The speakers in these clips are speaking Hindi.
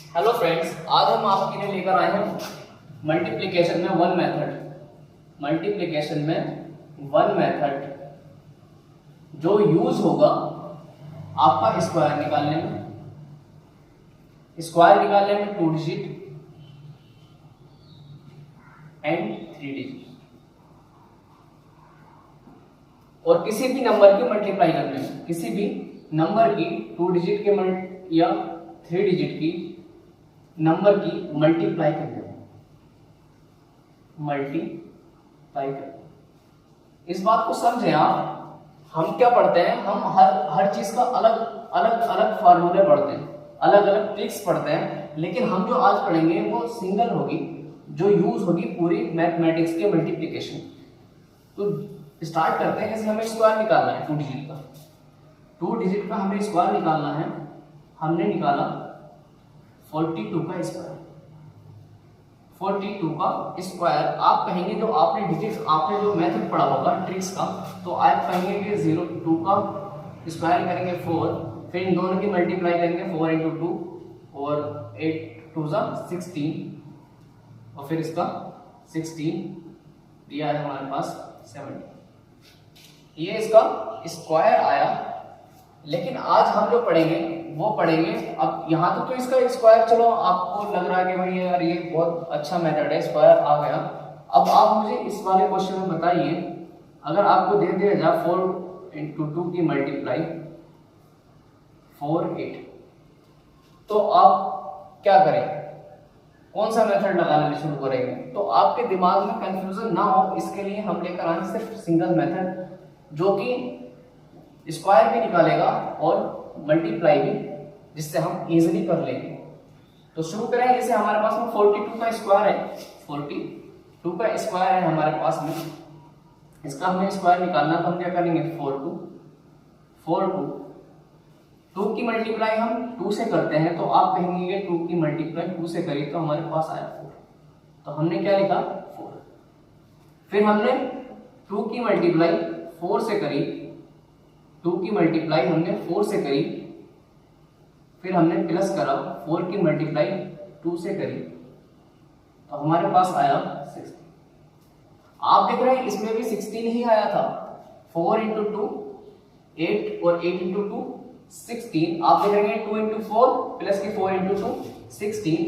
हेलो फ्रेंड्स, आज हम आपके लिए लेकर आए हैं मल्टीप्लिकेशन में वन मेथड जो यूज होगा आपका स्क्वायर निकालने में 2 डिजिट एंड 3 डिजिट और किसी भी नंबर की मल्टीप्लाई करने में, किसी भी नंबर की 2 डिजिट के या 3 डिजिट की नंबर की मल्टीप्लाई करने में, इस बात को समझें आप। हम क्या पढ़ते हैं, हम हर चीज का अलग फार्मूले पढ़ते हैं, अलग अलग ट्रिक्स पढ़ते हैं, लेकिन हम जो आज पढ़ेंगे वो सिंगल होगी, जो यूज होगी पूरी मैथमेटिक्स के मल्टीप्लिकेशन। तो स्टार्ट करते हैं। जैसे हमें स्क्वायर निकालना है 2 डिजिट का, 2 डिजिट का हमें स्क्वायर निकालना है। हमने निकाला 42 का स्क्वायर, 42 का स्क्वायर। आप कहेंगे जो आपने जो मेथड पढ़ा होगा ट्रिक्स का, तो आप कहेंगे कि 2 का स्क्वायर करेंगे 4, फिर इन दोनों की मल्टीप्लाई करेंगे 4 × 2 और 8 2 16 और फिर इसका 16 दिया है हमारे पास 70। ये इसका स्क्वायर आया। लेकिन आज हम जो पढ़ेंगे वो पढ़ेंगे, अब यहाँ तक तो इसका स्क्वायर चलो आपको लग रहा है कि भाई यार ये बहुत अच्छा मेथड है, स्क्वायर आ गया। अब आप मुझे इस वाले क्वेश्चन में बताइए, अगर आपको दे दिया जाए 4 × 2 की मल्टीप्लाई 4 8, तो आप क्या करें, कौन सा मेथड लगाना शुरू करेंगे? तो आपके दिमाग में कंफ्यूजन ना हो, इसके लिए हम लेकर आए सिर्फ सिंगल मेथड, जो कि स्क्वायर भी निकालेगा और मल्टीप्लाई भी, जिससे हम इजीली कर लेंगे। तो शुरू करें। जैसे हमारे पास में 42 का स्क्वायर है, 42 का स्क्वायर है हमारे पास में, इसका हमें स्क्वायर निकालना। तो हम क्या करेंगे 4 2 की मल्टीप्लाई हम 2 से करते हैं, तो आप कहेंगे 2 की मल्टीप्लाई 2 से करी, तो हमारे पास आया 4। तो हमने क्या लिखा 4। फिर हमने 2 की मल्टीप्लाई 4 से करी, 2 की मल्टीप्लाई हमने 4 से करी, फिर हमने प्लस करा, 4 की मल्टीप्लाई 2 से करी, तो हमारे पास आया 16। आप देख रहे हैं इसमें भी 16 ही आया था। 4 × 2 8 और 8 × 2 16। आप देख रहे हैं 2 × 4 प्लस की 4 × 2 16।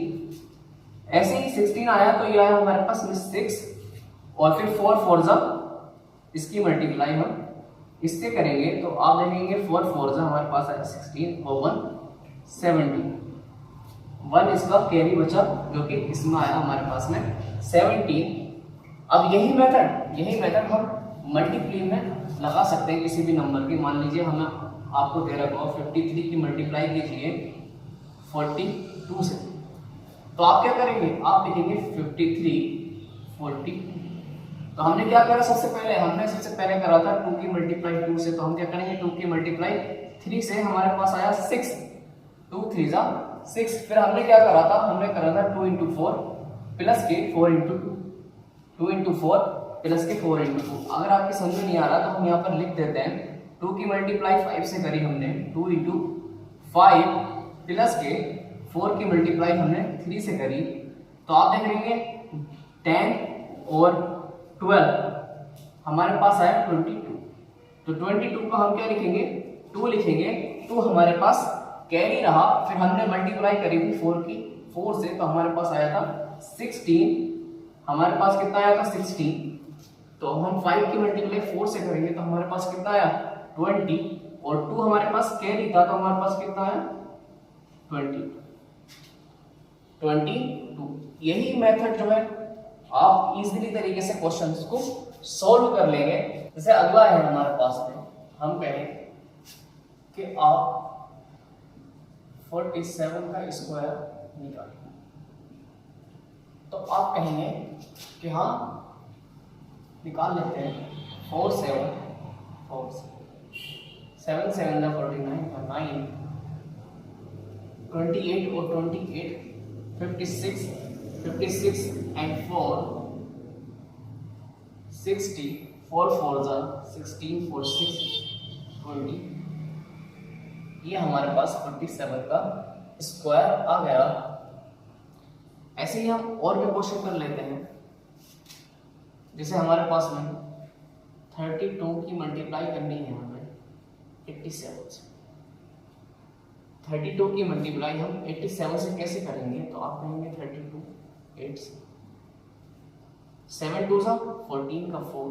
ऐसे ही 16 आया, तो ये आया हमारे पास 6 और फिर 4 4 जा, इसकी मल्टीप्लाई हम इससे करेंगे, तो आप देखेंगे 4 4 जा हमारे पास आया 16 और 1 17। 1 इसका कैरी बचा, जो कि इसमें आया हमारे पास में 17। अब यही मेथड हम मल्टीप्लाई में लगा सकते हैं किसी भी नंबर की। मान लीजिए हमें आपको दे रखा हो 53 की मल्टीप्लाई कीजिए 42 से, तो आप क्या करेंगे, आप लिखेंगे 53 42। तो हमने क्या करा, सबसे पहले करा था 2 की मल्टीप्लाई 2 से, तो हम क्या करेंगे 2 की मल्टीप्लाई 3 से, हमारे पास आया 6, 2 3 जा 6। फिर हमने क्या करा था, 2 × 4 प्लस के 4 × 2, 2 × 4 प्लस के 4 × 2। अगर आपकी समझ में नहीं आ रहा तो हम यहाँ पर लिख देते हैं, 2 की मल्टीप्लाई 5 से करी हमने, 2 × 5 प्लस के 4 की मल्टीप्लाई हमने 3 से करी, तो आप देख लेंगे 10 और 12 हमारे पास आया 22। तो 22 को हम क्या लिखेंगे, 2 लिखेंगे, 2 हमारे पास कैरी रहा। फिर हमने मल्टीप्लाई करी थी 4 से, तो हमारे पास आया था 16। हमारे पास कितना आया था 16। तो हम 5 की मल्टीप्लाई 4 से करेंगे, तो हमारे पास कितना आया 20 और 2 हमारे पास कैरी था, तो हमारे पास कितना आया 22। यही मेथड जो है आप इजीली तरीके से क्वेश्चंस को सॉल्व कर लेंगे। जैसे अगला है हमारे पास में, हम कहें कि आप 47 का स्क्वायर निकालें, तो आप कहेंगे कि हाँ निकाल लेते हैं। 4 7 7 7 49 और 9 28 और 28 56 and 4 60, 4 4 जा 16, 4 6 20। ये हमारे पास 47 का स्क्वायर आ गया। ऐसे ही हम और भी क्वेश्चन कर लेते हैं। जैसे हमारे पास में 32 की मल्टीप्लाई करनी है हमें 87 से। 32 की मल्टीप्लाई हम 87 से कैसे करेंगे? तो आप कहेंगे 32 8 से 7 2 सा 14 का 4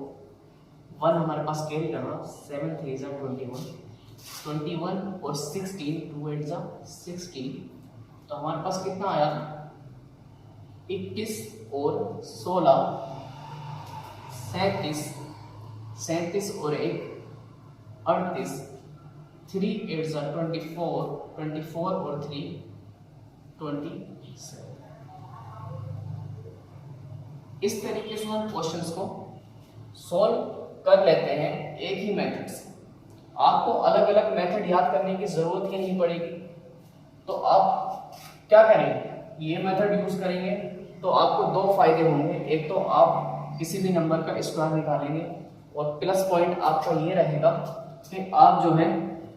1 हमारे पास कैरी करना 7 3 सा 21 और 16 2 8 सा 16। तो हमारे पास कितना आया? 21 और 16 37 और 1 38 3 8 सा 24 और 3 27। इस तरीके से हम क्वेश्चंस को सॉल्व कर लेते हैं एक ही मेथड से। आपको अलग अलग मेथड याद करने की जरूरत ही नहीं पड़ेगी। तो आप क्या करेंगे? ये मेथड यूज करेंगे तो आपको दो फायदे होंगे। एक तो आप किसी भी नंबर का स्क्वायर निकालेंगे और प्लस पॉइंट आपका ये रहेगा कि आप जो है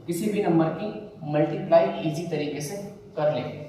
किसी भी नंबर की मल्टीप्लाई इजी तरीके से कर लेंगे।